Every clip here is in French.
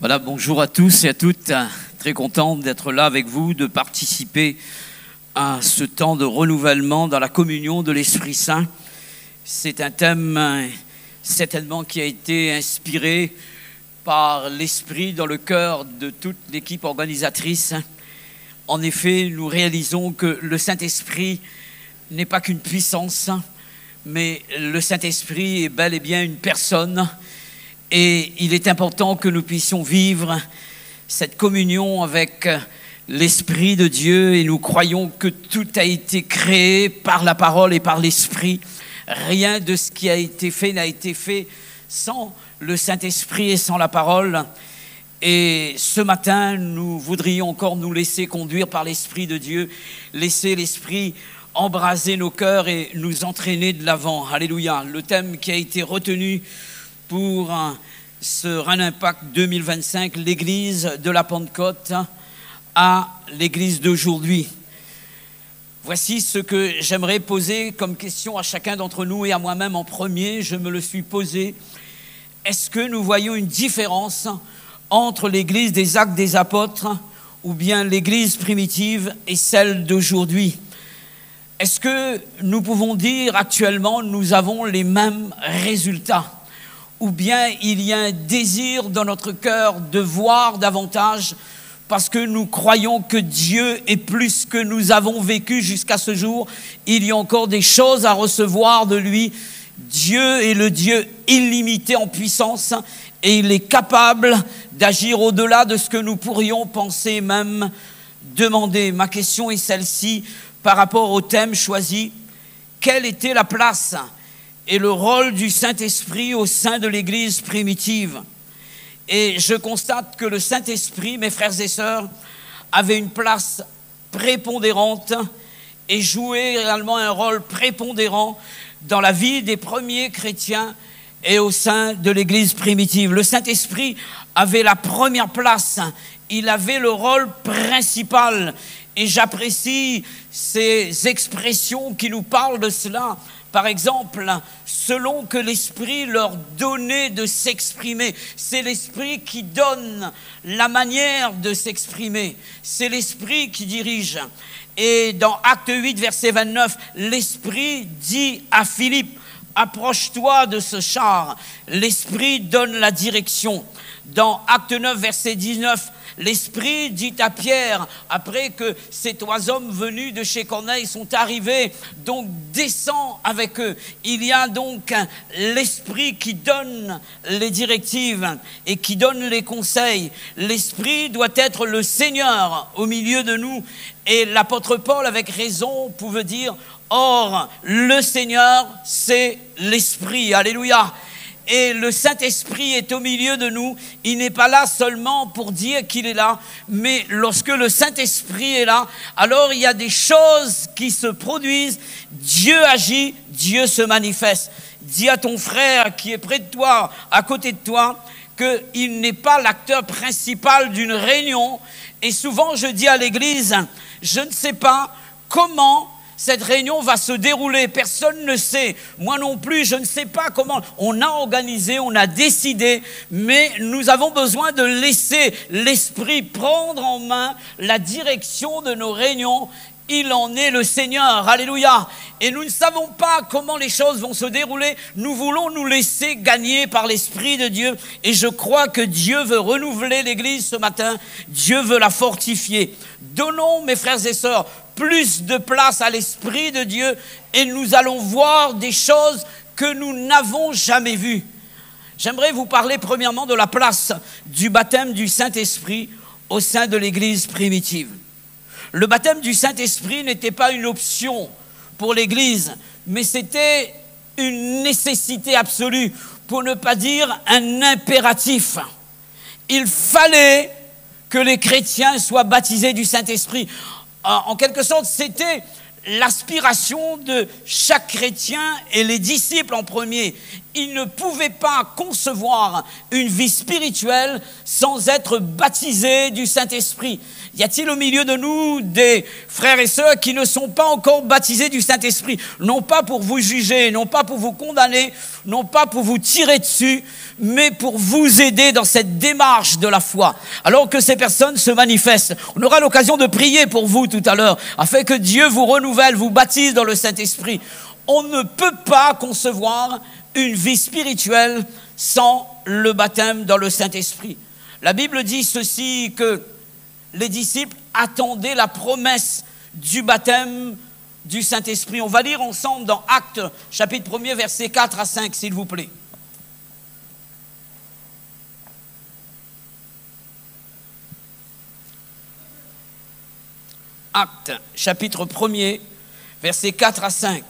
Voilà, bonjour à tous et à toutes. Très content d'être là avec vous, de participer à ce temps de renouvellement dans la communion de l'Esprit Saint. C'est un thème certainement qui a été inspiré par l'Esprit dans le cœur de toute l'équipe organisatrice. En effet, nous réalisons que le Saint-Esprit n'est pas qu'une puissance, mais le Saint-Esprit est bel et bien une personne. Et il est important que nous puissions vivre cette communion avec l'Esprit de Dieu. Et nous croyons que tout a été créé par la parole et par l'Esprit. Rien de ce qui a été fait n'a été fait sans le Saint-Esprit et sans la parole. Et ce matin, nous voudrions encore nous laisser conduire par l'Esprit de Dieu, laisser l'Esprit embraser nos cœurs et nous entraîner de l'avant. Alléluia. Le thème qui a été retenu pour ce Run Impact 2025, l'église de la Pentecôte à l'église d'aujourd'hui. Voici ce que j'aimerais poser comme question à chacun d'entre nous et à moi-même en premier. Je me le suis posé. Est-ce que nous voyons une différence entre l'église des Actes des Apôtres ou bien l'église primitive et celle d'aujourd'hui? Est-ce que nous pouvons dire actuellement nous avons les mêmes résultats? Ou bien il y a un désir dans notre cœur de voir davantage parce que nous croyons que Dieu est plus que nous avons vécu jusqu'à ce jour. Il y a encore des choses à recevoir de lui. Dieu est le Dieu illimité en puissance et il est capable d'agir au-delà de ce que nous pourrions penser, même demander. Ma question est celle-ci par rapport au thème choisi. Quelle était la place et le rôle du Saint-Esprit au sein de l'Église primitive? Et je constate que le Saint-Esprit, mes frères et sœurs, avait une place prépondérante et jouait réellement un rôle prépondérant dans la vie des premiers chrétiens et au sein de l'Église primitive. Le Saint-Esprit avait la première place, il avait le rôle principal. Et j'apprécie ces expressions qui nous parlent de cela. Par exemple, selon que l'Esprit leur donnait de s'exprimer. C'est l'Esprit qui donne la manière de s'exprimer. C'est l'Esprit qui dirige. Et dans Acte 8, verset 29, l'Esprit dit à Philippe, « Approche-toi de ce char. » L'Esprit donne la direction. Dans Acte 9, verset 19, l'Esprit dit à Pierre, après que ces trois hommes venus de chez Corneille sont arrivés, donc descends avec eux. Il y a donc l'Esprit qui donne les directives et qui donne les conseils. L'Esprit doit être le Seigneur au milieu de nous. Et l'apôtre Paul, avec raison, pouvait dire, or, le Seigneur, c'est l'Esprit. Alléluia. Et le Saint-Esprit est au milieu de nous. Il n'est pas là seulement pour dire qu'il est là, mais lorsque le Saint-Esprit est là, alors il y a des choses qui se produisent. Dieu agit, Dieu se manifeste. Dis à ton frère qui est près de toi, à côté de toi, qu'il n'est pas l'acteur principal d'une réunion. Et souvent je dis à l'église, je ne sais pas comment cette réunion va se dérouler, personne ne sait, moi non plus, je ne sais pas comment. On a organisé, on a décidé, mais nous avons besoin de laisser l'Esprit prendre en main la direction de nos réunions. Il en est le Seigneur, alléluia. Et nous ne savons pas comment les choses vont se dérouler. Nous voulons nous laisser gagner par l'Esprit de Dieu. Et je crois que Dieu veut renouveler l'Église ce matin. Dieu veut la fortifier. Donnons, mes frères et sœurs, plus de place à l'Esprit de Dieu et nous allons voir des choses que nous n'avons jamais vues. J'aimerais vous parler premièrement de la place du baptême du Saint-Esprit au sein de l'Église primitive. Le baptême du Saint-Esprit n'était pas une option pour l'Église, mais c'était une nécessité absolue, pour ne pas dire un impératif. Il fallait que les chrétiens soient baptisés du Saint-Esprit. En quelque sorte, c'était l'aspiration de chaque chrétien et les disciples en premier. ils ne pouvaient pas concevoir une vie spirituelle sans être baptisés du Saint-Esprit. Y a-t-il au milieu de nous des frères et sœurs qui ne sont pas encore baptisés du Saint-Esprit? Non pas pour vous juger, non pas pour vous condamner, non pas pour vous tirer dessus, mais pour vous aider dans cette démarche de la foi. Alors que ces personnes se manifestent, on aura l'occasion de prier pour vous tout à l'heure, afin que Dieu vous renouvelle, vous baptise dans le Saint-Esprit. On ne peut pas concevoir une vie spirituelle sans le baptême dans le Saint-Esprit. La Bible dit ceci, que les disciples attendaient la promesse du baptême du Saint-Esprit. On va lire ensemble dans Actes, chapitre 1er, versets 4 à 5, s'il vous plaît. Actes, chapitre 1er, versets 4 à 5.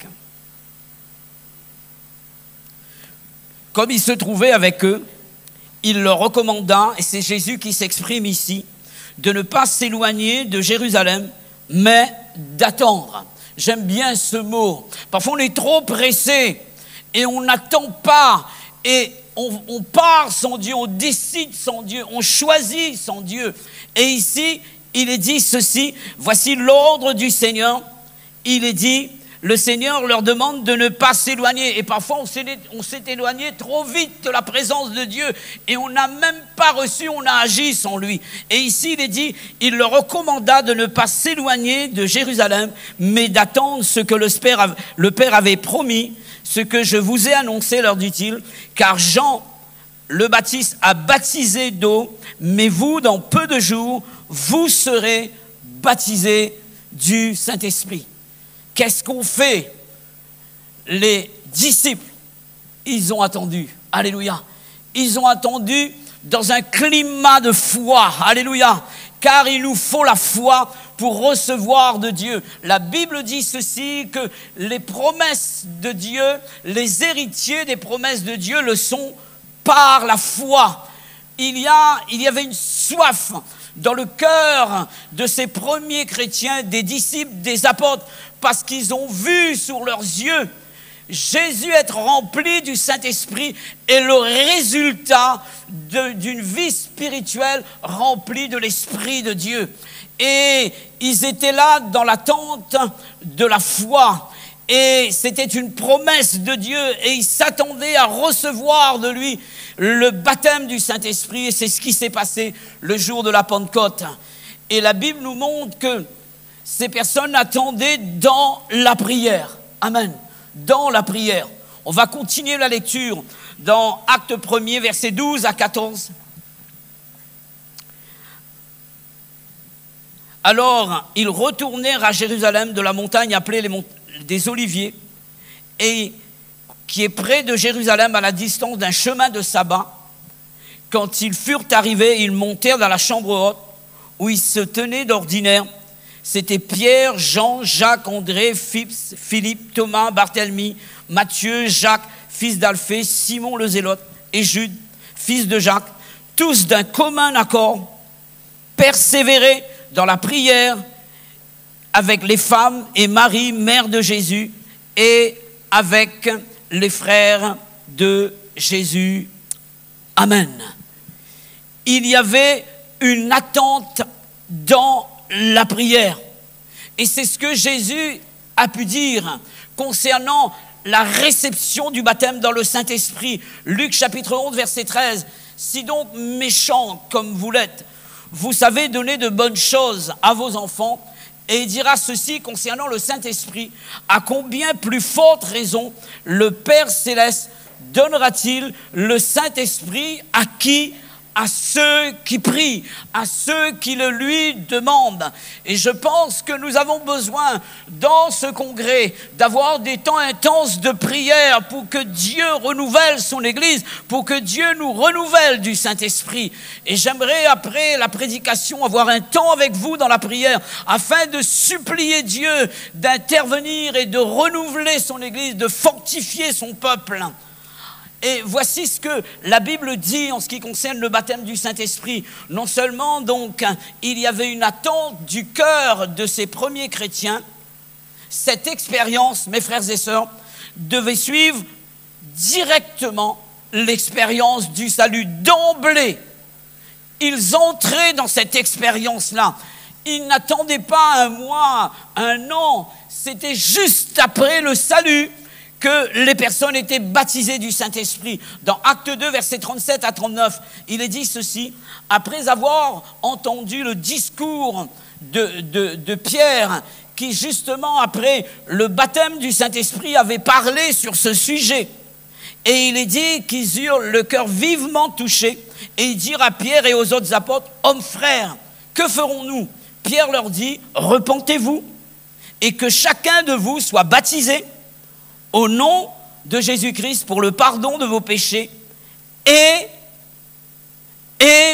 Comme il se trouvait avec eux, il leur recommanda, et c'est Jésus qui s'exprime ici, de ne pas s'éloigner de Jérusalem, mais d'attendre. J'aime bien ce mot. Parfois on est trop pressé et on n'attend pas et on part sans Dieu, on décide sans Dieu, on choisit sans Dieu. Et ici, il est dit ceci, voici l'ordre du Seigneur, il est dit, le Seigneur leur demande de ne pas s'éloigner. Et parfois, on s'est éloigné trop vite de la présence de Dieu. Et on n'a même pas reçu, on a agi sans lui. Et ici, il est dit, il leur recommanda de ne pas s'éloigner de Jérusalem, mais d'attendre ce que le Père avait promis, ce que je vous ai annoncé, leur dit-il. Car Jean le Baptiste a baptisé d'eau, mais vous, dans peu de jours, vous serez baptisés du Saint-Esprit. Qu'est-ce qu'on fait? Les disciples, ils ont attendu. Alléluia. Ils ont attendu dans un climat de foi. Alléluia. Car il nous faut la foi pour recevoir de Dieu. La Bible dit ceci, que les promesses de Dieu, les héritiers des promesses de Dieu le sont par la foi. Il y avait une soif dans le cœur de ces premiers chrétiens, des disciples, des apôtres, parce qu'ils ont vu sur leurs yeux Jésus être rempli du Saint-Esprit et le résultat d'une vie spirituelle remplie de l'Esprit de Dieu. Et ils étaient là dans l'attente de la foi. Et c'était une promesse de Dieu et ils s'attendaient à recevoir de lui le baptême du Saint-Esprit. Et c'est ce qui s'est passé le jour de la Pentecôte. Et la Bible nous montre que ces personnes attendaient dans la prière. Amen. Dans la prière. On va continuer la lecture dans Actes 1er, versets 12 à 14. Alors, ils retournèrent à Jérusalem de la montagne appelée des Oliviers, et qui est près de Jérusalem à la distance d'un chemin de sabbat. Quand ils furent arrivés, ils montèrent dans la chambre haute où ils se tenaient d'ordinaire. C'était Pierre, Jean, Jacques, André, Philippe, Thomas, Barthélemy, Matthieu, Jacques, fils d'Alphée, Simon le Zélote et Jude, fils de Jacques, tous d'un commun accord, persévéraient dans la prière avec les femmes et Marie, mère de Jésus, et avec les frères de Jésus. Amen. Il y avait une attente dans la prière. Et c'est ce que Jésus a pu dire concernant la réception du baptême dans le Saint-Esprit. Luc chapitre 11, verset 13. Si donc méchants comme vous l'êtes, vous savez donner de bonnes choses à vos enfants, et il dira ceci concernant le Saint-Esprit, à combien plus forte raison le Père Céleste donnera-t-il le Saint-Esprit à qui? À ceux qui prient, à ceux qui le lui demandent. Et je pense que nous avons besoin, dans ce congrès, d'avoir des temps intenses de prière pour que Dieu renouvelle son Église, pour que Dieu nous renouvelle du Saint-Esprit. Et j'aimerais, après la prédication, avoir un temps avec vous dans la prière, afin de supplier Dieu d'intervenir et de renouveler son Église, de fortifier son peuple. Et voici ce que la Bible dit en ce qui concerne le baptême du Saint-Esprit. Non seulement donc il y avait une attente du cœur de ces premiers chrétiens, cette expérience, mes frères et sœurs, devait suivre directement l'expérience du salut. D'emblée, ils entraient dans cette expérience-là. Ils n'attendaient pas un mois, un an. C'était juste après le salut que les personnes étaient baptisées du Saint-Esprit. Dans Acte 2, versets 37 à 39, il est dit ceci: après avoir entendu le discours de Pierre, qui justement après le baptême du Saint-Esprit avait parlé sur ce sujet, et il est dit qu'ils eurent le cœur vivement touché, et ils dirent à Pierre et aux autres apôtres: hommes frères, que ferons-nous? Pierre leur dit: repentez-vous, et que chacun de vous soit baptisé au nom de Jésus-Christ pour le pardon de vos péchés, et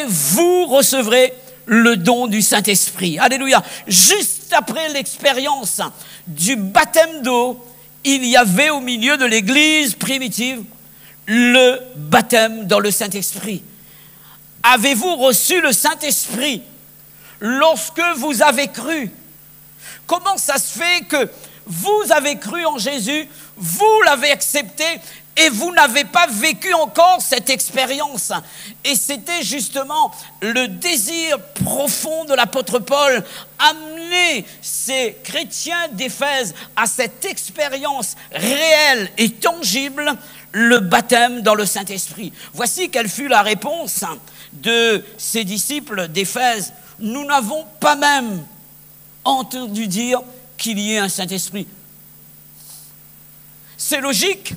vous recevrez le don du Saint-Esprit. Alléluia. Juste après l'expérience du baptême d'eau, il y avait au milieu de l'Église primitive le baptême dans le Saint-Esprit. Avez-vous reçu le Saint-Esprit lorsque vous avez cru? Comment ça se fait que vous avez cru en Jésus, vous l'avez accepté et vous n'avez pas vécu encore cette expérience? Et c'était justement le désir profond de l'apôtre Paul, amener ces chrétiens d'Éphèse à cette expérience réelle et tangible, le baptême dans le Saint-Esprit. Voici quelle fut la réponse de ces disciples d'Éphèse: nous n'avons pas même entendu dire qu'il y ait un Saint-Esprit. C'est logique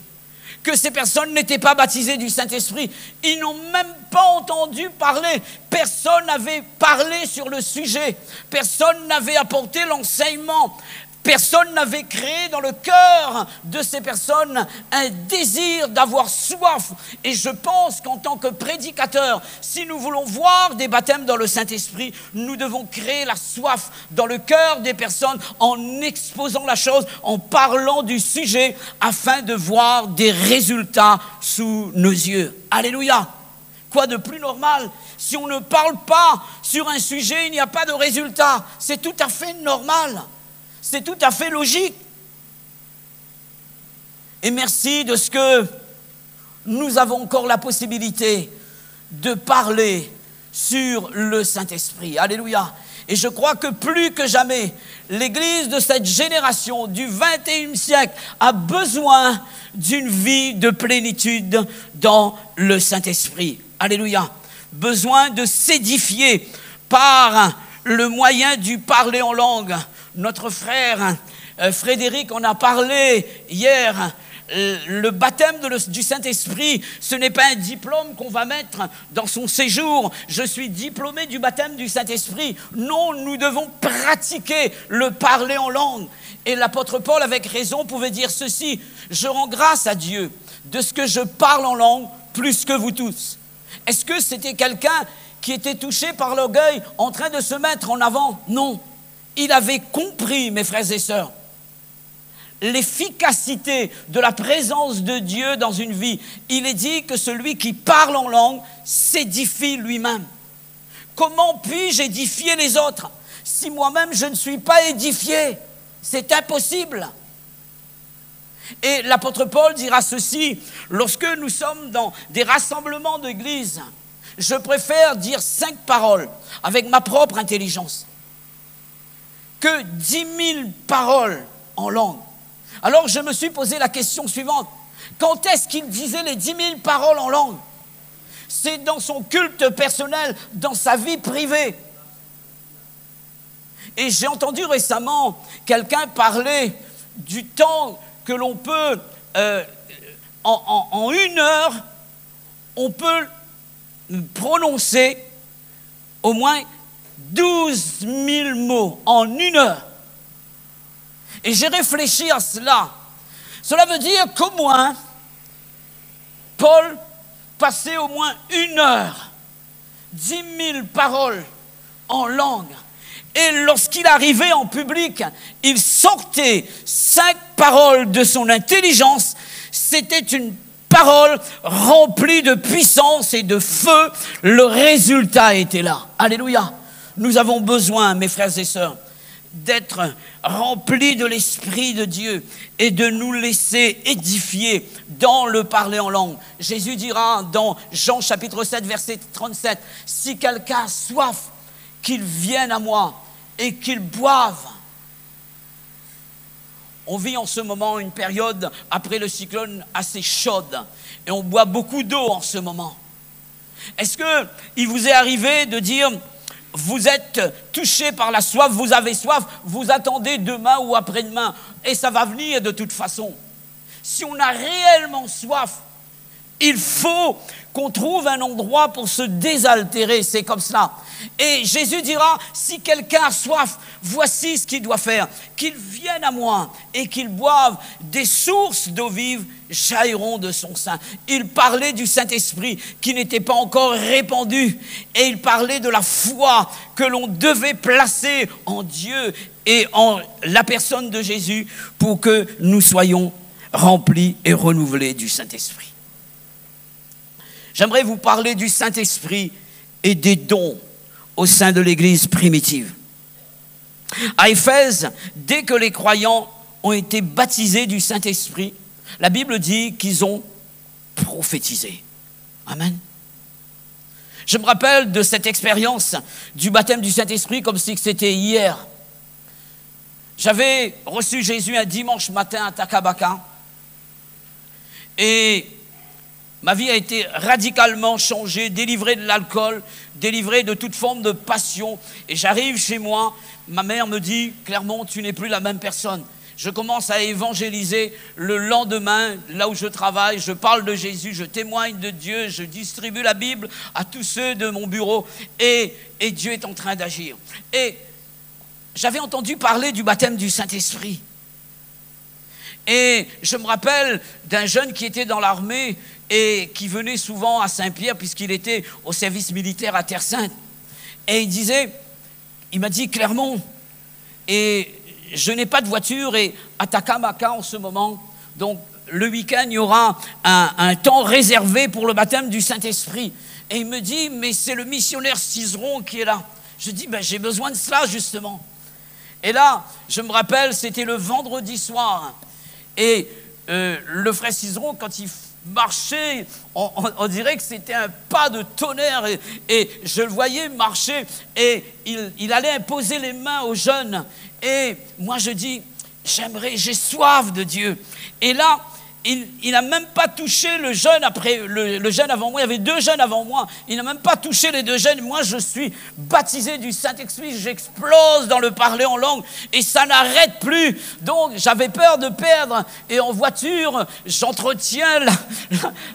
que ces personnes n'étaient pas baptisées du Saint-Esprit. Ils n'ont même pas entendu parler. Personne n'avait parlé sur le sujet. Personne n'avait apporté l'enseignement. Personne n'avait créé dans le cœur de ces personnes un désir d'avoir soif. Et je pense qu'en tant que prédicateur, si nous voulons voir des baptêmes dans le Saint-Esprit, nous devons créer la soif dans le cœur des personnes en exposant la chose, en parlant du sujet, afin de voir des résultats sous nos yeux. Alléluia! Quoi de plus normal? Si on ne parle pas sur un sujet, il n'y a pas de résultat. C'est tout à fait normal. C'est tout à fait logique. Et merci de ce que nous avons encore la possibilité de parler sur le Saint-Esprit. Alléluia. Et je crois que plus que jamais, l'Église de cette génération du XXIe siècle a besoin d'une vie de plénitude dans le Saint-Esprit. Alléluia. Besoin de s'édifier par le moyen du parler en langue. Notre frère Frédéric en a parlé hier. Le baptême du Saint-Esprit, ce n'est pas un diplôme qu'on va mettre dans son séjour. Je suis diplômé du baptême du Saint-Esprit. Non, nous devons pratiquer le parler en langue. Et l'apôtre Paul, avec raison, pouvait dire ceci: je rends grâce à Dieu de ce que je parle en langue plus que vous tous. Est-ce que c'était quelqu'un qui était touché par l'orgueil en train de se mettre en avant? Non. Il avait compris, mes frères et sœurs, l'efficacité de la présence de Dieu dans une vie. Il est dit que celui qui parle en langue s'édifie lui-même. Comment puis-je édifier les autres si moi-même je ne suis pas édifié? C'est impossible. Et l'apôtre Paul dira ceci: lorsque nous sommes dans des rassemblements d'église, je préfère dire 5 paroles avec ma propre intelligence que 10 000 paroles en langue. Alors je me suis posé la question suivante: quand est-ce qu'il disait les 10 000 paroles en langue? C'est dans son culte personnel, dans sa vie privée. Et j'ai entendu récemment quelqu'un parler du temps que l'on peut, en 1 heure, on peut prononcer au moins 12 000 mots en 1 heure. Et j'ai réfléchi à cela. Cela veut dire qu'au moins, Paul passait au moins 1 heure, 10 000 paroles en langue. Et lorsqu'il arrivait en public, il sortait 5 paroles de son intelligence. C'était une parole remplie de puissance et de feu. Le résultat était là. Alléluia. Nous avons besoin, mes frères et sœurs, d'être remplis de l'Esprit de Dieu et de nous laisser édifier dans le parler en langue. Jésus dira dans Jean chapitre 7, verset 37, « Si quelqu'un a soif, qu'il vienne à moi et qu'il boive. » On vit en ce moment une période après le cyclone assez chaude et on boit beaucoup d'eau en ce moment. Est-ce qu'il vous est arrivé de dire, vous êtes touché par la soif, vous avez soif, vous attendez demain ou après-demain et ça va venir de toute façon. Si on a réellement soif, il faut qu'on trouve un endroit pour se désaltérer, c'est comme cela. Et Jésus dira, si quelqu'un a soif, voici ce qu'il doit faire. Qu'il vienne à moi et qu'il boive, des sources d'eau vive jailliront de son sein. Il parlait du Saint-Esprit qui n'était pas encore répandu. Et il parlait de la foi que l'on devait placer en Dieu et en la personne de Jésus pour que nous soyons remplis et renouvelés du Saint-Esprit. J'aimerais vous parler du Saint-Esprit et des dons au sein de l'Église primitive. À Éphèse, dès que les croyants ont été baptisés du Saint-Esprit, la Bible dit qu'ils ont prophétisé. Amen. Je me rappelle de cette expérience du baptême du Saint-Esprit comme si c'était hier. J'avais reçu Jésus un dimanche matin à Takabaka et ma vie a été radicalement changée, délivrée de l'alcool, délivrée de toute forme de passion. Et j'arrive chez moi, ma mère me dit, Clermont, tu n'es plus la même personne. Je commence à évangéliser le lendemain, là où je travaille, je parle de Jésus, je témoigne de Dieu, je distribue la Bible à tous ceux de mon bureau et Dieu est en train d'agir. Et j'avais entendu parler du baptême du Saint-Esprit. Et je me rappelle d'un jeune qui était dans l'armée et qui venait souvent à Saint-Pierre puisqu'il était au service militaire à Terre-Sainte. Et il m'a dit, Clermont, et je n'ai pas de voiture et à Takamaka en ce moment, donc le week-end, il y aura un temps réservé pour le baptême du Saint-Esprit. Et il me dit, mais c'est le missionnaire Cizeron qui est là. Je dis, j'ai besoin de cela justement. Et là, je me rappelle, c'était le vendredi soir. Et le frère Cizeron, quand il marchait, on dirait que c'était un pas de tonnerre. Et je le voyais marcher et il allait imposer les mains aux jeunes. Et moi, je dis, j'ai soif de Dieu. Et là, il n'a même pas touché le jeune après, le jeune avant moi. Il y avait 2 jeunes avant moi. Il n'a même pas touché les 2 jeunes. Moi, je suis baptisé du Saint-Esprit. J'explose dans le parler en langue et ça n'arrête plus. Donc, j'avais peur de perdre. Et en voiture, j'entretiens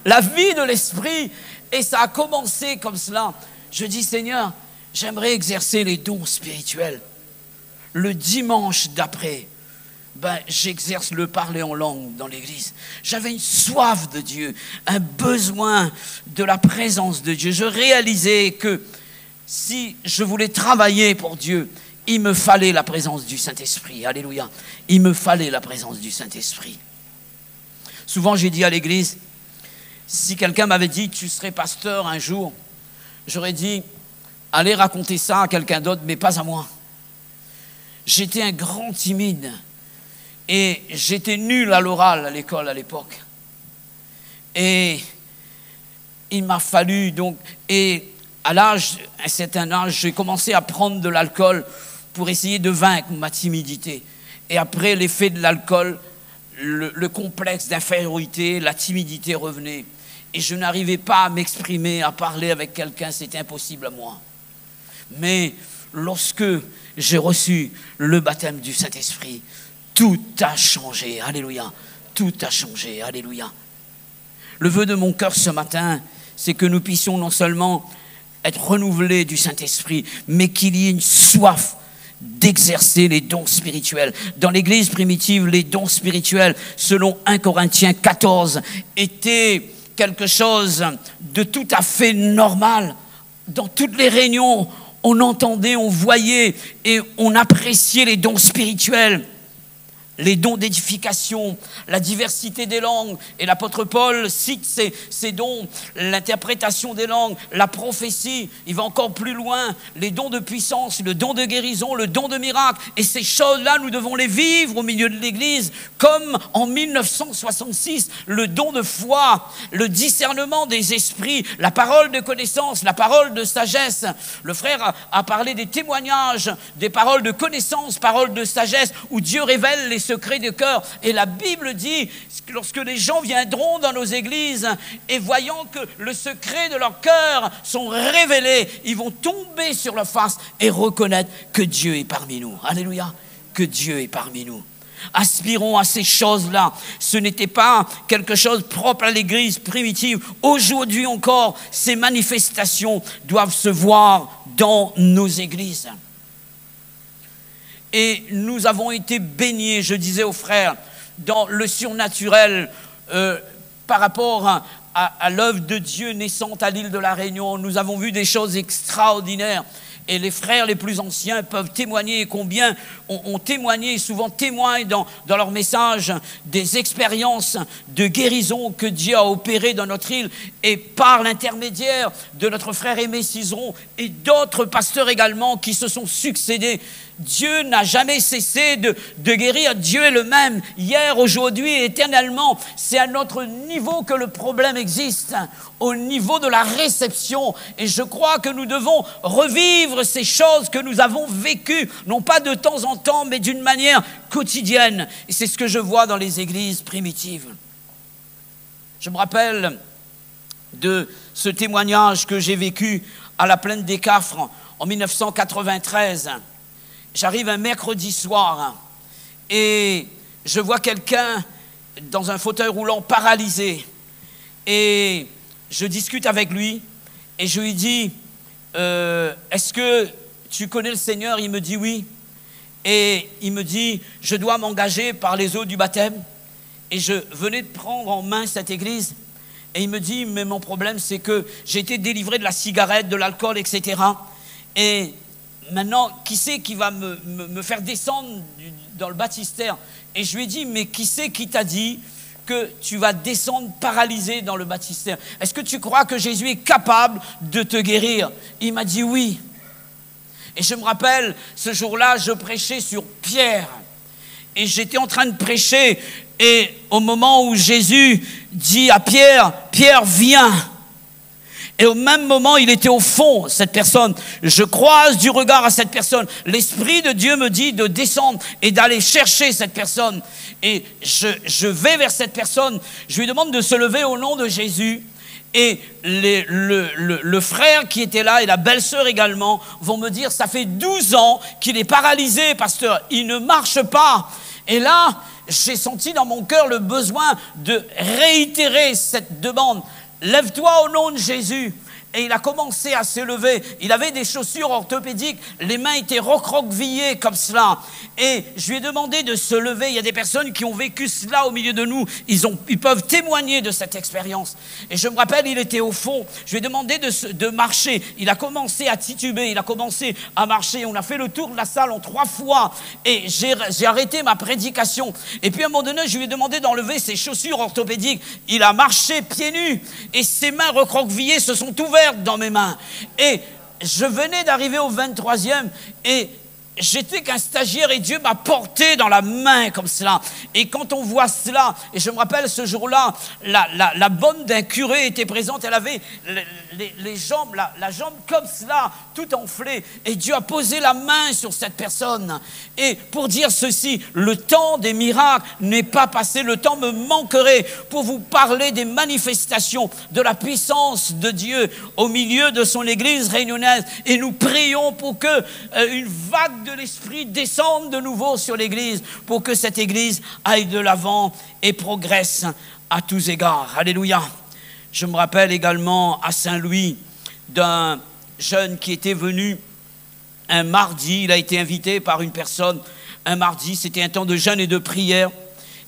la vie de l'Esprit. Et ça a commencé comme cela. Je dis, Seigneur, j'aimerais exercer les dons spirituels. Le dimanche d'après, j'exerce le parler en langue dans l'église. J'avais une soif de Dieu, un besoin de la présence de Dieu. Je réalisais que si je voulais travailler pour Dieu, il me fallait la présence du Saint-Esprit. Alléluia. Il me fallait la présence du Saint-Esprit. Souvent, j'ai dit à l'église, si quelqu'un m'avait dit, tu serais pasteur un jour, j'aurais dit, allez raconter ça à quelqu'un d'autre, mais pas à moi. J'étais un grand timide. Et j'étais nul à l'oral à l'école à l'époque. Et il m'a fallu donc, et à un certain âge, j'ai commencé à prendre de l'alcool pour essayer de vaincre ma timidité. Et après l'effet de l'alcool, le complexe d'infériorité, la timidité revenait. Et je n'arrivais pas à m'exprimer, à parler avec quelqu'un, c'était impossible à moi. Mais lorsque j'ai reçu le baptême du Saint-Esprit, tout a changé, alléluia, tout a changé, alléluia. Le vœu de mon cœur ce matin, c'est que nous puissions non seulement être renouvelés du Saint-Esprit, mais qu'il y ait une soif d'exercer les dons spirituels. Dans l'église primitive, les dons spirituels, selon 1 Corinthiens 14, étaient quelque chose de tout à fait normal. Dans toutes les réunions, on entendait, on voyait et on appréciait les dons spirituels. les dons d'édification, la diversité des langues. Et l'apôtre Paul cite ces dons, l'interprétation des langues, la prophétie. Il va encore plus loin, les dons de puissance, le don de guérison, le don de miracle. Et ces choses-là, nous devons les vivre au milieu de l'Église, comme en 1966, le don de foi, le discernement des esprits, la parole de connaissance, la parole de sagesse. Le frère a parlé des témoignages, des paroles de connaissance, paroles de sagesse, où Dieu révèle les secrets du cœur. Et la Bible dit que lorsque les gens viendront dans nos églises et voyant que le secret de leur cœur sont révélés, ils vont tomber sur leur face et reconnaître que Dieu est parmi nous. Alléluia, que Dieu est parmi nous. Aspirons à ces choses-là. Ce n'était pas quelque chose propre à l'Église primitive. Aujourd'hui encore, ces manifestations doivent se voir dans nos églises. Et nous avons été baignés, je disais aux frères, dans le surnaturel par rapport à l'œuvre de Dieu naissante à l'île de la Réunion. Nous avons vu des choses extraordinaires. Et les frères les plus anciens peuvent témoigner, combien ont témoigné, souvent témoignent dans leur message des expériences de guérison que Dieu a opérées dans notre île, et par l'intermédiaire de notre frère Aimé Cizeron et d'autres pasteurs également qui se sont succédés. Dieu n'a jamais cessé de guérir. Dieu est le même, hier, aujourd'hui et éternellement. C'est à notre niveau que le problème existe, au niveau de la réception. Et je crois que nous devons revivre ces choses que nous avons vécues, non pas de temps en temps, mais d'une manière quotidienne. Et c'est ce que je vois dans les églises primitives. Je me rappelle de ce témoignage que j'ai vécu à la Plaine des Cafres en 1993. J'arrive un mercredi soir et je vois quelqu'un dans un fauteuil roulant paralysé. Et je discute avec lui et je lui dis est-ce que tu connais le Seigneur? Il me dit oui. Et il me dit je dois m'engager par les eaux du baptême. Et je venais de prendre en main cette église. Et il me dit mais mon problème c'est que j'ai été délivré de la cigarette, de l'alcool, etc. Et maintenant, qui c'est qui va me faire descendre dans le baptistère? Et je lui ai dit, mais qui c'est qui t'a dit que tu vas descendre paralysé dans le baptistère? Est-ce que tu crois que Jésus est capable de te guérir? Il m'a dit oui. Et je me rappelle, ce jour-là, je prêchais sur Pierre. Et j'étais en train de prêcher. Et au moment où Jésus dit à Pierre, Pierre, viens. Et au même moment, il était au fond, cette personne. Je croise du regard à cette personne. L'Esprit de Dieu me dit de descendre et d'aller chercher cette personne. Et je vais vers cette personne. Je lui demande de se lever au nom de Jésus. Et le frère qui était là et la belle-sœur également vont me dire, ça fait 12 ans qu'il est paralysé, pasteur. Il ne marche pas. Et là, j'ai senti dans mon cœur le besoin de réitérer cette demande. Lève-toi au nom de Jésus. Et il a commencé à se lever. Il avait des chaussures orthopédiques. Les mains étaient recroquevillées comme cela. Et je lui ai demandé de se lever. Il y a des personnes qui ont vécu cela au milieu de nous. Ils peuvent témoigner de cette expérience. Et je me rappelle, il était au fond. Je lui ai demandé de marcher. Il a commencé à tituber. Il a commencé à marcher. On a fait le tour de la salle en 3 fois. Et j'ai arrêté ma prédication. Et puis à un moment donné, je lui ai demandé d'enlever ses chaussures orthopédiques. Il a marché pieds nus. Et ses mains recroquevillées se sont ouvertes dans mes mains. Et je venais d'arriver au 23e et j'étais qu'un stagiaire et Dieu m'a porté dans la main comme cela. Et quand on voit cela, et je me rappelle ce jour-là, la bonne d'un curé était présente, elle avait les jambes, la jambe comme cela, tout enflée. Et Dieu a posé la main sur cette personne. Et pour dire ceci, le temps des miracles n'est pas passé, le temps me manquerait pour vous parler des manifestations de la puissance de Dieu au milieu de son église réunionnaise. Et nous prions pour que une vague de l'Esprit descende de nouveau sur l'église, pour que cette église aille de l'avant et progresse à tous égards. Alléluia. Je me rappelle également à Saint-Louis d'un jeune qui était venu un mardi. Il a été invité par une personne un mardi. C'était un temps de jeûne et de prière.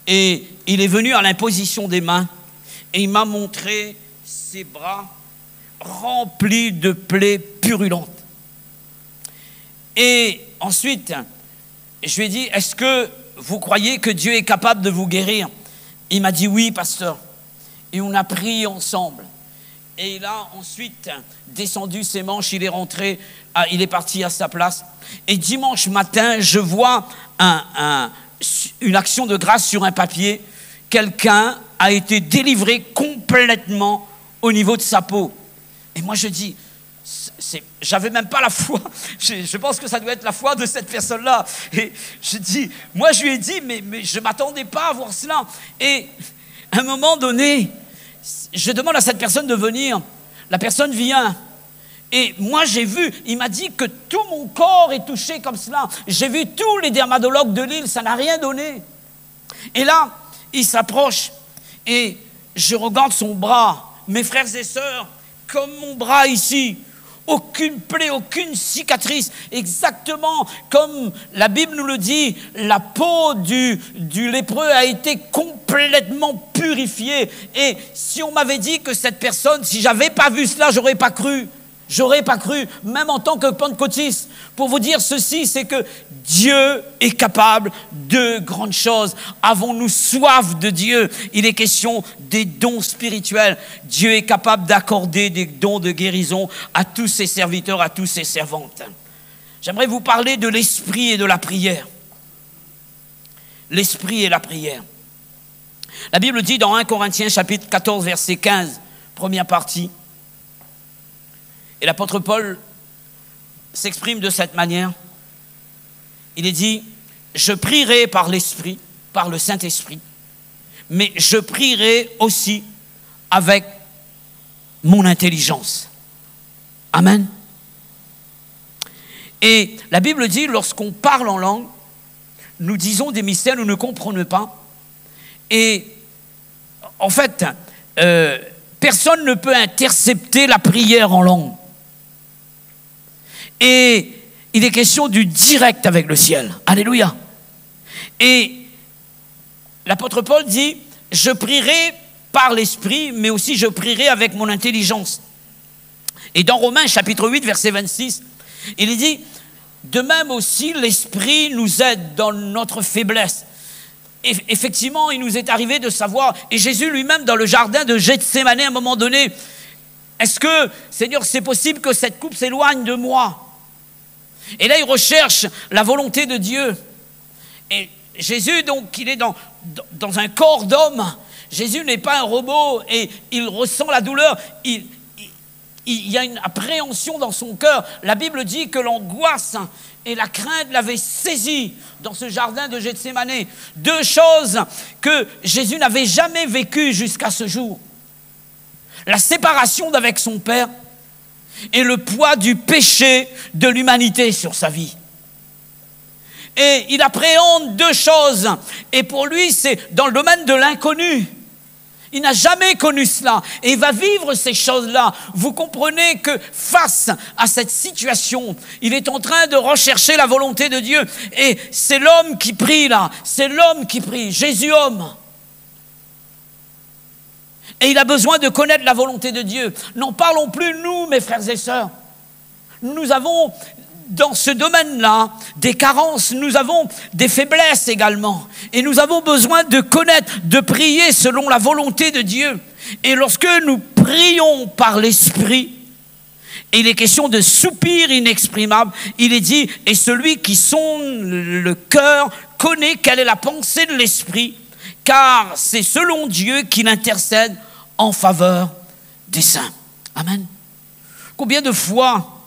Et il est venu à l'imposition des mains. Et il m'a montré ses bras remplis de plaies purulentes. Et ensuite, je lui ai dit, est-ce que vous croyez que Dieu est capable de vous guérir? Il m'a dit oui, pasteur. Et on a prié ensemble. Et il a ensuite descendu ses manches, il est rentré, il est parti à sa place. Et dimanche matin, je vois une action de grâce sur un papier. Quelqu'un a été délivré complètement au niveau de sa peau. Et moi je dis, j'avais même pas la foi. Je pense que ça doit être la foi de cette personne-là. Et je dis, moi je lui ai dit, mais je ne m'attendais pas à voir cela. Et à un moment donné, je demande à cette personne de venir. La personne vient. Et moi, j'ai vu, il m'a dit que tout mon corps est touché comme cela. J'ai vu tous les dermatologues de l'île, ça n'a rien donné. Et là, il s'approche et je regarde son bras. Mes frères et sœurs, comme mon bras ici, aucune plaie, aucune cicatrice, exactement comme la Bible nous le dit, la peau du lépreux a été complètement purifiée. Et si on m'avait dit que cette personne, si j'avais pas vu cela, j'aurais pas cru. J'aurais pas cru, même en tant que pentecôtiste. Pour vous dire ceci, c'est que Dieu est capable de grandes choses. Avons-nous soif de Dieu? Il est question des dons spirituels. Dieu est capable d'accorder des dons de guérison à tous ses serviteurs, à tous ses servantes. J'aimerais vous parler de l'esprit et de la prière. L'esprit et la prière. La Bible dit dans 1 Corinthiens chapitre 14, verset 15, première partie, et l'apôtre Paul s'exprime de cette manière. Il est dit, je prierai par l'Esprit, par le Saint-Esprit, mais je prierai aussi avec mon intelligence. Amen. Et la Bible dit, lorsqu'on parle en langue, nous disons des mystères, nous ne comprenons pas. Et en fait, personne ne peut intercepter la prière en langue. Et il est question du direct avec le ciel. Alléluia. Et l'apôtre Paul dit, je prierai par l'esprit, mais aussi je prierai avec mon intelligence. Et dans Romains chapitre 8, verset 26, il est dit, de même aussi l'esprit nous aide dans notre faiblesse. Et effectivement, il nous est arrivé de savoir, et Jésus lui-même dans le jardin de Gethsémane à un moment donné, est-ce que, Seigneur, c'est possible que cette coupe s'éloigne de moi? Et là, il recherche la volonté de Dieu. Et Jésus, donc, il est dans un corps d'homme. Jésus n'est pas un robot et il ressent la douleur. Il y a une appréhension dans son cœur. La Bible dit que l'angoisse et la crainte l'avaient saisi dans ce jardin de Gethsémane. Deux choses que Jésus n'avait jamais vécues jusqu'à ce jour. La séparation d'avec son Père et le poids du péché de l'humanité sur sa vie. Et il appréhende deux choses. Et pour lui, c'est dans le domaine de l'inconnu. Il n'a jamais connu cela. Et il va vivre ces choses-là. Vous comprenez que face à cette situation, il est en train de rechercher la volonté de Dieu. Et c'est l'homme qui prie là. C'est l'homme qui prie. Jésus homme. Et il a besoin de connaître la volonté de Dieu. N'en parlons plus, nous, mes frères et sœurs. Nous avons, dans ce domaine-là, des carences. Nous avons des faiblesses également. Et nous avons besoin de connaître, de prier selon la volonté de Dieu. Et lorsque nous prions par l'Esprit, et il est question de soupirs inexprimables, il est dit, et celui qui sonde le cœur connaît quelle est la pensée de l'Esprit, car c'est selon Dieu qu'il intercède en faveur des saints. Amen. Combien de fois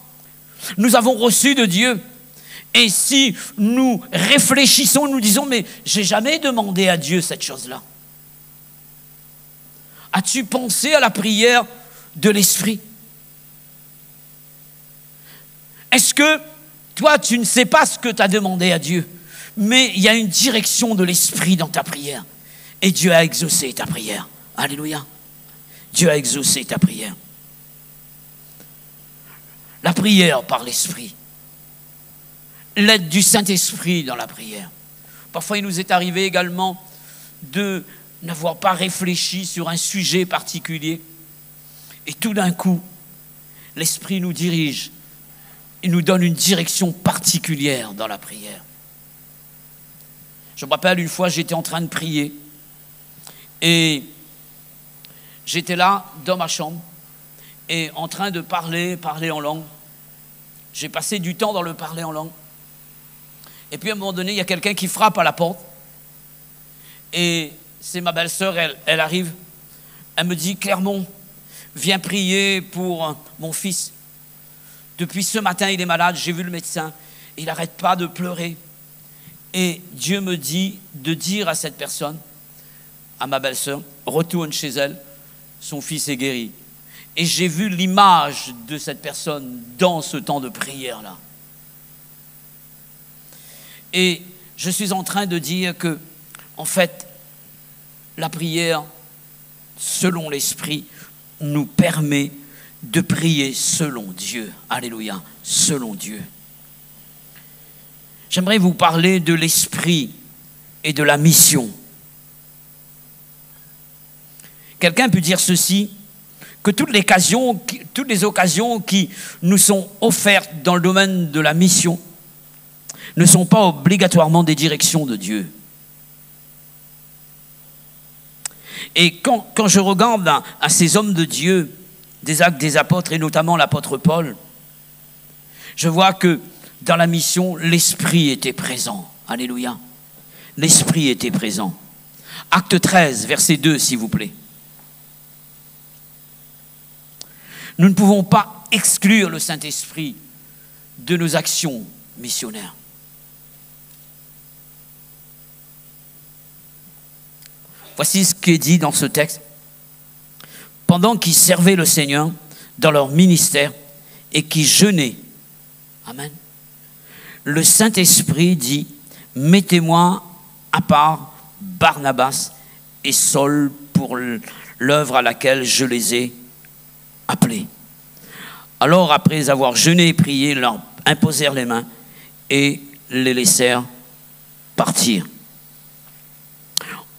nous avons reçu de Dieu et si nous réfléchissons, nous disons, mais j'ai jamais demandé à Dieu cette chose-là. As-tu pensé à la prière de l'Esprit? Est-ce que toi, tu ne sais pas ce que tu as demandé à Dieu, mais il y a une direction de l'Esprit dans ta prière et Dieu a exaucé ta prière. Alléluia. Dieu a exaucé ta prière. La prière par l'Esprit. L'aide du Saint-Esprit dans la prière. Parfois, il nous est arrivé également de n'avoir pas réfléchi sur un sujet particulier. Et tout d'un coup, l'Esprit nous dirige. Il nous donne une direction particulière dans la prière. Je me rappelle une fois, j'étais en train de prier et j'étais là dans ma chambre et en train de parler en langue. J'ai passé du temps dans le parler en langue. Et puis à un moment donné, il y a quelqu'un qui frappe à la porte. Et c'est ma belle-sœur, elle arrive. Elle me dit, Clermont, viens prier pour mon fils. Depuis ce matin, il est malade, j'ai vu le médecin. Il n'arrête pas de pleurer. Et Dieu me dit de dire à cette personne, à ma belle-sœur, retourne chez elle, son fils est guéri. Et j'ai vu l'image de cette personne dans ce temps de prière-là. Et je suis en train de dire que, en fait, la prière, selon l'Esprit, nous permet de prier selon Dieu. Alléluia, selon Dieu. J'aimerais vous parler de l'Esprit et de la mission. Quelqu'un peut dire ceci, que toutes les occasions qui nous sont offertes dans le domaine de la mission ne sont pas obligatoirement des directions de Dieu. Et quand je regarde à ces hommes de Dieu, des Actes des Apôtres et notamment l'apôtre Paul, je vois que dans la mission, l'Esprit était présent. Alléluia. L'Esprit était présent. Acte 13, verset 2, s'il vous plaît. Nous ne pouvons pas exclure le Saint-Esprit de nos actions missionnaires. Voici ce qui est dit dans ce texte. Pendant qu'ils servaient le Seigneur dans leur ministère et qu'ils jeûnaient, amen, le Saint-Esprit dit, mettez-moi à part Barnabas et Saul pour l'œuvre à laquelle je les ai appelés. Alors, après avoir jeûné et prié, ils leur imposèrent les mains et les laissèrent partir.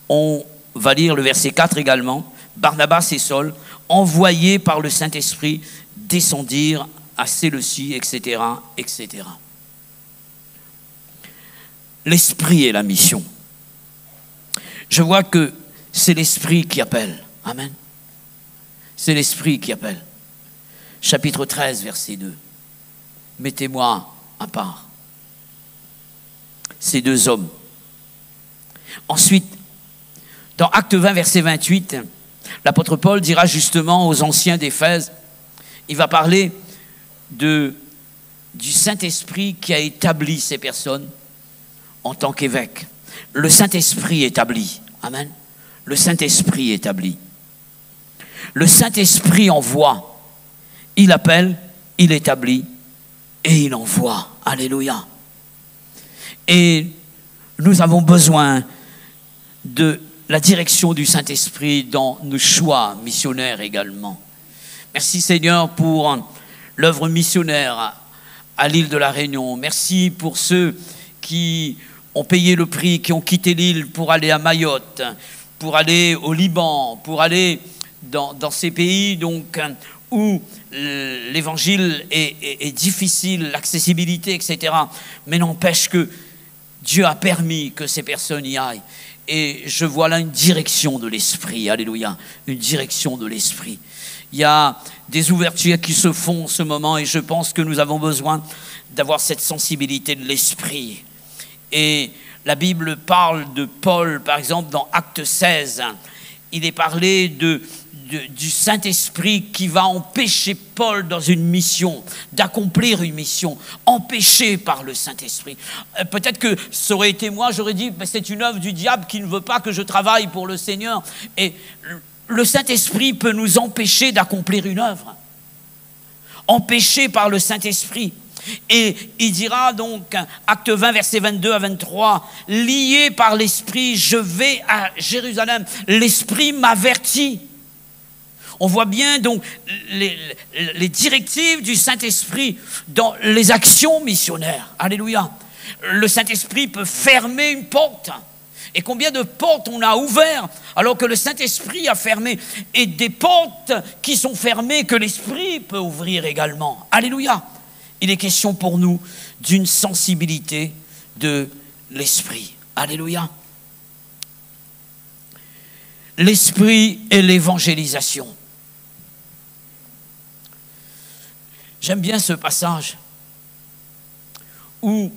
On va lire le verset 4 également. Barnabas et Saul, envoyés par le Saint-Esprit, descendirent à Séleucie, etc., etc. L'Esprit est la mission. Je vois que c'est l'Esprit qui appelle. Amen. C'est l'Esprit qui appelle. Chapitre 13, verset 2. Mettez-moi à part. Ces deux hommes. Ensuite, dans Acte 20, verset 28, l'apôtre Paul dira justement aux anciens d'Éphèse, il va parler du Saint-Esprit qui a établi ces personnes en tant qu'évêque. Le Saint-Esprit établit. Amen. Le Saint-Esprit établit. Le Saint-Esprit envoie. Il appelle, il établit et il envoie. Alléluia. Et nous avons besoin de la direction du Saint-Esprit dans nos choix missionnaires également. Merci Seigneur pour l'œuvre missionnaire à l'île de la Réunion. Merci pour ceux qui ont payé le prix, qui ont quitté l'île pour aller à Mayotte, pour aller au Liban, pour aller dans ces pays donc, où l'évangile est difficile, l'accessibilité, etc. Mais n'empêche que Dieu a permis que ces personnes y aillent. Et je vois là une direction de l'Esprit, alléluia, une direction de l'Esprit. Il y a des ouvertures qui se font en ce moment et je pense que nous avons besoin d'avoir cette sensibilité de l'Esprit. Et la Bible parle de Paul, par exemple, dans Acte 16. Il est parlé du Saint-Esprit qui va empêcher Paul dans une mission, d'accomplir une mission, empêché par le Saint-Esprit. Peut-être que ça aurait été moi, j'aurais dit, c'est une œuvre du diable qui ne veut pas que je travaille pour le Seigneur. Et le Saint-Esprit peut nous empêcher d'accomplir une œuvre, empêché par le Saint-Esprit. Et il dira donc, acte 20, versets 22 à 23, « Lié par l'Esprit, je vais à Jérusalem. L'Esprit m'avertit. » On voit bien donc les directives du Saint-Esprit dans les actions missionnaires. Alléluia. Le Saint-Esprit peut fermer une porte. Et combien de portes on a ouvertes alors que le Saint-Esprit a fermé. Et des portes qui sont fermées que l'Esprit peut ouvrir également. Alléluia. Il est question pour nous d'une sensibilité de l'Esprit. Alléluia. L'esprit et l'évangélisation. J'aime bien ce passage où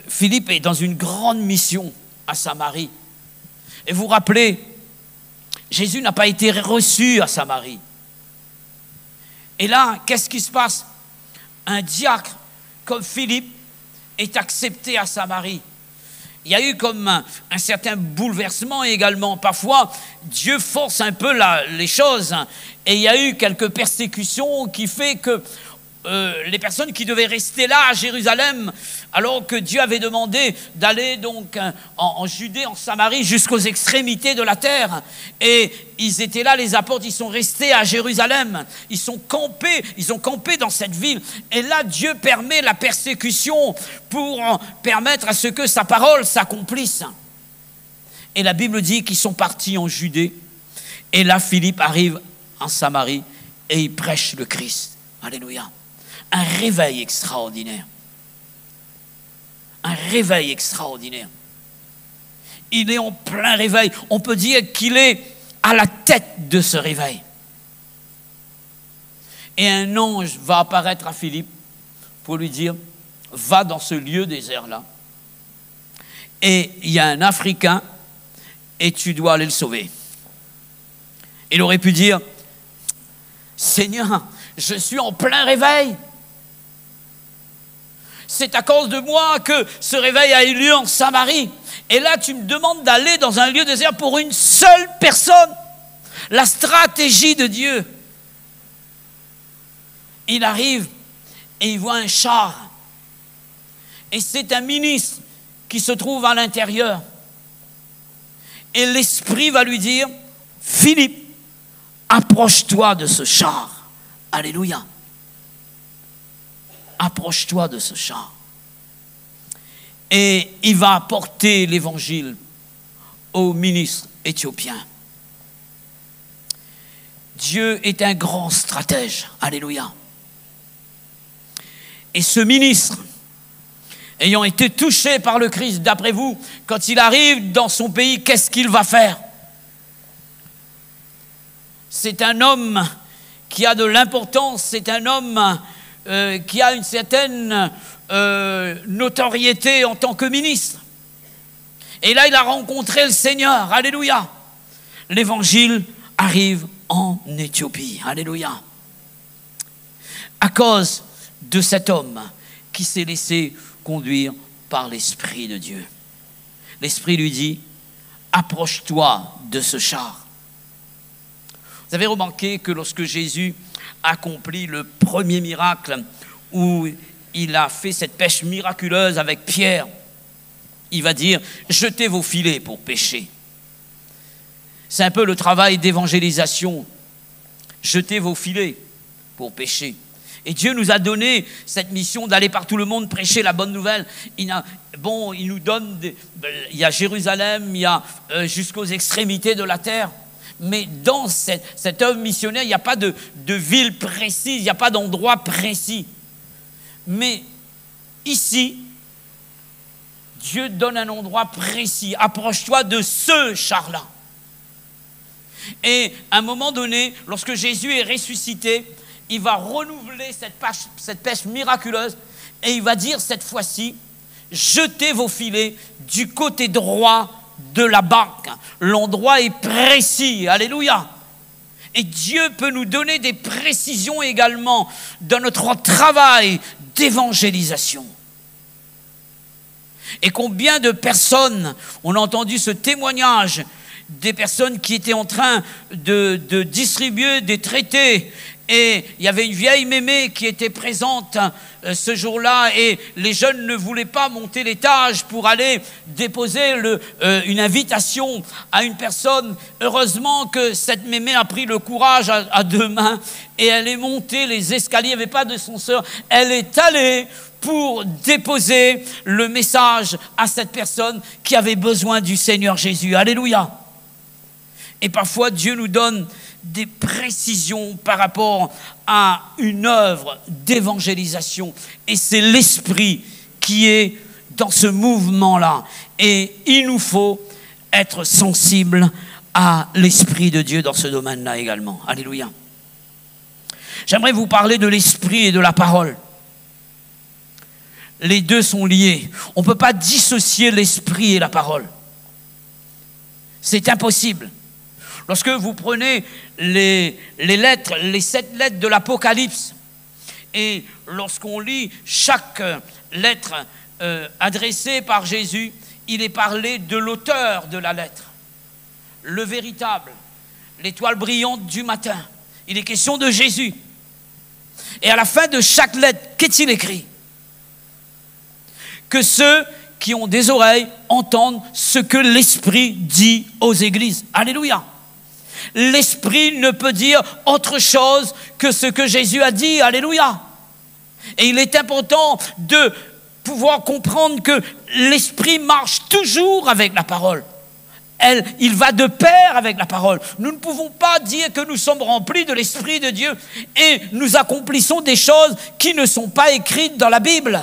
Philippe est dans une grande mission à Samarie. Et vous vous rappelez, Jésus n'a pas été reçu à Samarie. Et là, qu'est-ce qui se passe? Un diacre comme Philippe est accepté à Samarie. Il y a eu comme un certain bouleversement également. Parfois, Dieu force un peu les choses. Et il y a eu quelques persécutions qui fait que les personnes qui devaient rester là à Jérusalem, alors que Dieu avait demandé d'aller donc en Judée, en Samarie, jusqu'aux extrémités de la terre. Et ils étaient là, les apôtres, ils sont restés à Jérusalem. Ils ont campé dans cette ville. Et là, Dieu permet la persécution pour permettre à ce que sa parole s'accomplisse. Et la Bible dit qu'ils sont partis en Judée. Et là, Philippe arrive en Samarie et il prêche le Christ. Alléluia. Un réveil extraordinaire. Un réveil extraordinaire. Il est en plein réveil. On peut dire qu'il est à la tête de ce réveil. Et un ange va apparaître à Philippe pour lui dire, va dans ce lieu désert-là. Et il y a un Africain et tu dois aller le sauver. Il aurait pu dire, Seigneur, je suis en plein réveil. C'est à cause de moi que ce réveil a eu lieu en Samarie. Et là, tu me demandes d'aller dans un lieu désert pour une seule personne. La stratégie de Dieu. Il arrive et il voit un char. Et c'est un ministre qui se trouve à l'intérieur. Et l'Esprit va lui dire, Philippe, approche-toi de ce char. Alléluia. Approche-toi de ce char. Et il va apporter l'évangile au ministre éthiopien. Dieu est un grand stratège. Alléluia. Et ce ministre, ayant été touché par le Christ, d'après vous, quand il arrive dans son pays, qu'est-ce qu'il va faire? C'est un homme qui a de l'importance, c'est un homme qui a une certaine notoriété en tant que ministre. Et là, il a rencontré le Seigneur. Alléluia. L'évangile arrive en Éthiopie. Alléluia. À cause de cet homme qui s'est laissé conduire par l'Esprit de Dieu. L'Esprit lui dit, approche-toi de ce char. Vous avez remarqué que lorsque Jésus accomplit le premier miracle où il a fait cette pêche miraculeuse avec Pierre, il va dire, jetez vos filets pour pêcher. C'est un peu le travail d'évangélisation. Jetez vos filets pour pêcher. Et Dieu nous a donné cette mission d'aller par tout le monde prêcher la bonne nouvelle. Il nous donne, il y a Jérusalem, il y a jusqu'aux extrémités de la terre. Mais dans cette œuvre missionnaire, il n'y a pas de ville précise, il n'y a pas d'endroit précis. Mais ici, Dieu donne un endroit précis. Approche-toi de ce char-là. Et à un moment donné, lorsque Jésus est ressuscité, il va renouveler cette pêche miraculeuse et il va dire cette fois-ci, jetez vos filets du côté droit de la barque. L'endroit est précis. Alléluia. Et Dieu peut nous donner des précisions également dans notre travail d'évangélisation. Et combien de personnes, on a entendu ce témoignage des personnes qui étaient en train de distribuer des traités. Et il y avait une vieille mémé qui était présente ce jour-là et les jeunes ne voulaient pas monter l'étage pour aller déposer une invitation à une personne. Heureusement que cette mémé a pris le courage à deux mains et elle est montée les escaliers, il n'y avait pas d'ascenseur. Elle est allée pour déposer le message à cette personne qui avait besoin du Seigneur Jésus. Alléluia. Et parfois Dieu nous donne des précisions par rapport à une œuvre d'évangélisation. Et c'est l'Esprit qui est dans ce mouvement-là. Et il nous faut être sensibles à l'Esprit de Dieu dans ce domaine-là également. Alléluia. J'aimerais vous parler de l'Esprit et de la parole. Les deux sont liés. On ne peut pas dissocier l'Esprit et la parole. C'est impossible. Lorsque vous prenez les lettres, les 7 lettres de l'Apocalypse, et lorsqu'on lit chaque lettre adressée par Jésus, il est parlé de l'auteur de la lettre, le véritable, l'étoile brillante du matin. Il est question de Jésus. Et à la fin de chaque lettre, qu'est-il écrit? Que ceux qui ont des oreilles entendent ce que l'Esprit dit aux églises. Alléluia. L'Esprit ne peut dire autre chose que ce que Jésus a dit. Alléluia. Et il est important de pouvoir comprendre que l'Esprit marche toujours avec la parole. Il va de pair avec la parole. Nous ne pouvons pas dire que nous sommes remplis de l'Esprit de Dieu et nous accomplissons des choses qui ne sont pas écrites dans la Bible.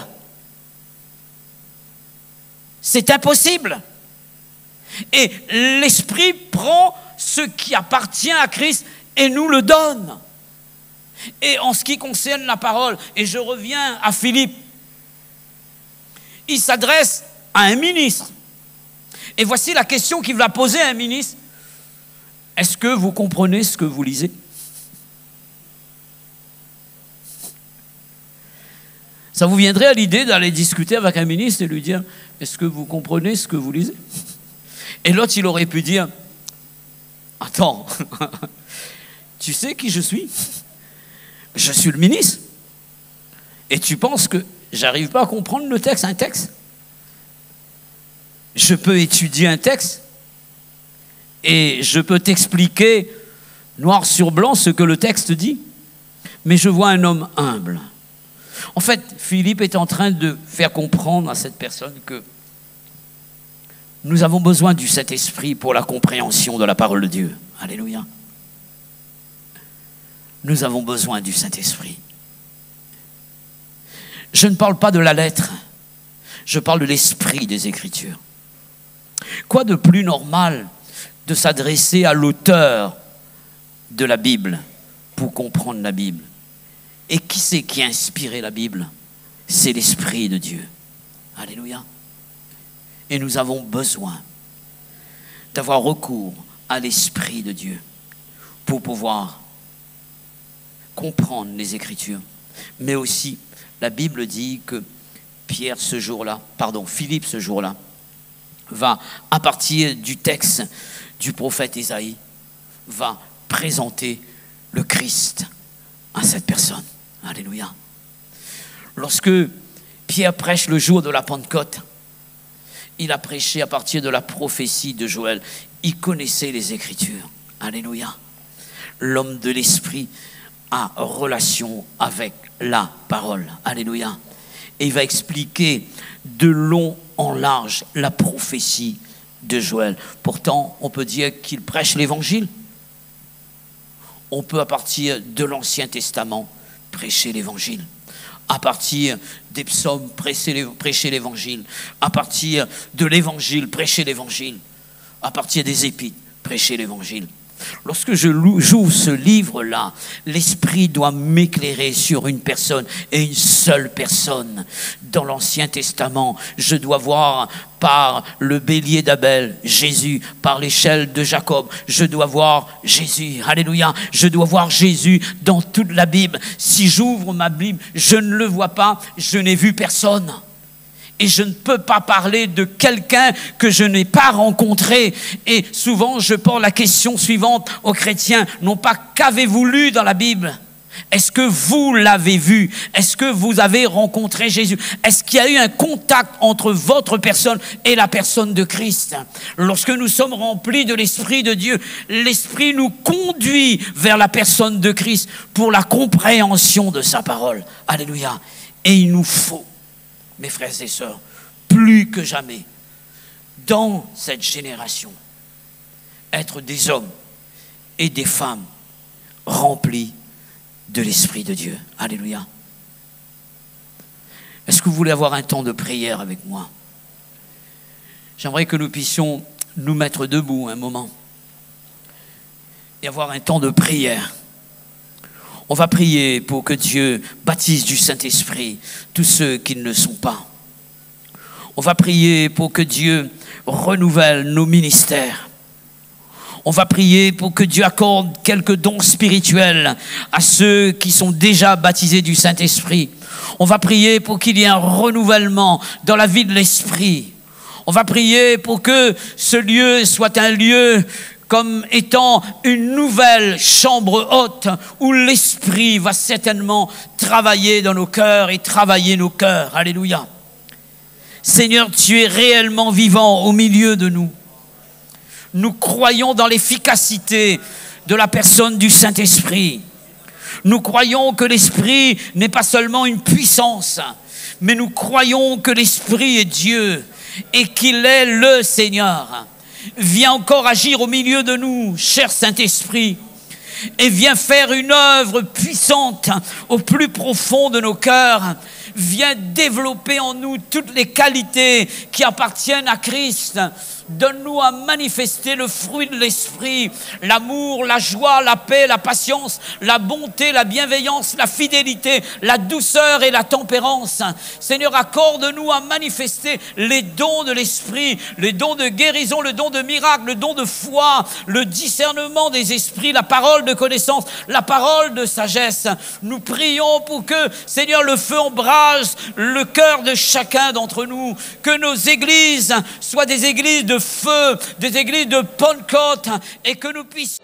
C'est impossible. Et l'Esprit prend ce qui appartient à Christ et nous le donne. Et en ce qui concerne la parole, et je reviens à Philippe, il s'adresse à un ministre. Et voici la question qu'il va poser à un ministre. Est-ce que vous comprenez ce que vous lisez? Ça vous viendrait à l'idée d'aller discuter avec un ministre et lui dire, est-ce que vous comprenez ce que vous lisez? Et l'autre, il aurait pu dire, attends, tu sais qui je suis? Je suis le ministre. Et tu penses que j'arrive pas à comprendre le texte, un texte? Je peux étudier un texte et je peux t'expliquer noir sur blanc ce que le texte dit. Mais je vois un homme humble. En fait, Philippe est en train de faire comprendre à cette personne que nous avons besoin du Saint-Esprit pour la compréhension de la parole de Dieu. Alléluia. Nous avons besoin du Saint-Esprit. Je ne parle pas de la lettre, je parle de l'esprit des Écritures. Quoi de plus normal de s'adresser à l'auteur de la Bible pour comprendre la Bible? Et qui c'est qui a inspiré la Bible? C'est l'Esprit de Dieu. Alléluia. Et nous avons besoin d'avoir recours à l'Esprit de Dieu pour pouvoir comprendre les Écritures. Mais aussi, la Bible dit que Philippe ce jour-là, va, à partir du texte du prophète Isaïe, va présenter le Christ à cette personne. Alléluia. Lorsque Pierre prêche le jour de la Pentecôte, il a prêché à partir de la prophétie de Joël. Il connaissait les Écritures. Alléluia. L'homme de l'Esprit a relation avec la parole. Alléluia. Et il va expliquer de long en large la prophétie de Joël. Pourtant, on peut dire qu'il prêche l'Évangile. On peut, à partir de l'Ancien Testament, prêcher l'Évangile. À partir des psaumes, prêcher l'Évangile. À partir de l'Évangile, prêcher l'Évangile. À partir des Épîtres, prêcher l'Évangile. Lorsque j'ouvre ce livre-là, l'Esprit doit m'éclairer sur une personne et une seule personne. Dans l'Ancien Testament, je dois voir par le bélier d'Abel, Jésus, par l'échelle de Jacob, je dois voir Jésus. Alléluia. Je dois voir Jésus dans toute la Bible. Si j'ouvre ma Bible, je ne le vois pas, je n'ai vu personne. Et je ne peux pas parler de quelqu'un que je n'ai pas rencontré. Et souvent, je pose la question suivante aux chrétiens. Non pas qu'avez-vous lu dans la Bible? Est-ce que vous l'avez vu? Est-ce que vous avez rencontré Jésus? Est-ce qu'il y a eu un contact entre votre personne et la personne de Christ? Lorsque nous sommes remplis de l'Esprit de Dieu, l'Esprit nous conduit vers la personne de Christ pour la compréhension de sa parole. Alléluia. Et il nous faut, mes frères et sœurs, plus que jamais, dans cette génération, être des hommes et des femmes remplis de l'Esprit de Dieu. Alléluia. Est-ce que vous voulez avoir un temps de prière avec moi? J'aimerais que nous puissions nous mettre debout un moment et avoir un temps de prière. On va prier pour que Dieu baptise du Saint-Esprit tous ceux qui ne le sont pas. On va prier pour que Dieu renouvelle nos ministères. On va prier pour que Dieu accorde quelques dons spirituels à ceux qui sont déjà baptisés du Saint-Esprit. On va prier pour qu'il y ait un renouvellement dans la vie de l'Esprit. On va prier pour que ce lieu soit un lieu comme étant une nouvelle chambre haute où l'Esprit va certainement travailler dans nos cœurs et travailler nos cœurs. Alléluia. Seigneur, tu es réellement vivant au milieu de nous. Nous croyons dans l'efficacité de la personne du Saint-Esprit. Nous croyons que l'Esprit n'est pas seulement une puissance, mais nous croyons que l'Esprit est Dieu et qu'il est le Seigneur. Viens encore agir au milieu de nous, cher Saint-Esprit, et viens faire une œuvre puissante au plus profond de nos cœurs. Viens développer en nous toutes les qualités qui appartiennent à Christ. Donne-nous à manifester le fruit de l'Esprit, l'amour, la joie, la paix, la patience, la bonté, la bienveillance, la fidélité, la douceur et la tempérance. Seigneur, accorde-nous à manifester les dons de l'Esprit, les dons de guérison, le don de miracle, le don de foi, le discernement des esprits, la parole de connaissance, la parole de sagesse. Nous prions pour que, Seigneur, le feu embrase le cœur de chacun d'entre nous, que nos églises soient des églises de feu, des églises de Pentecôte, et que nous puissions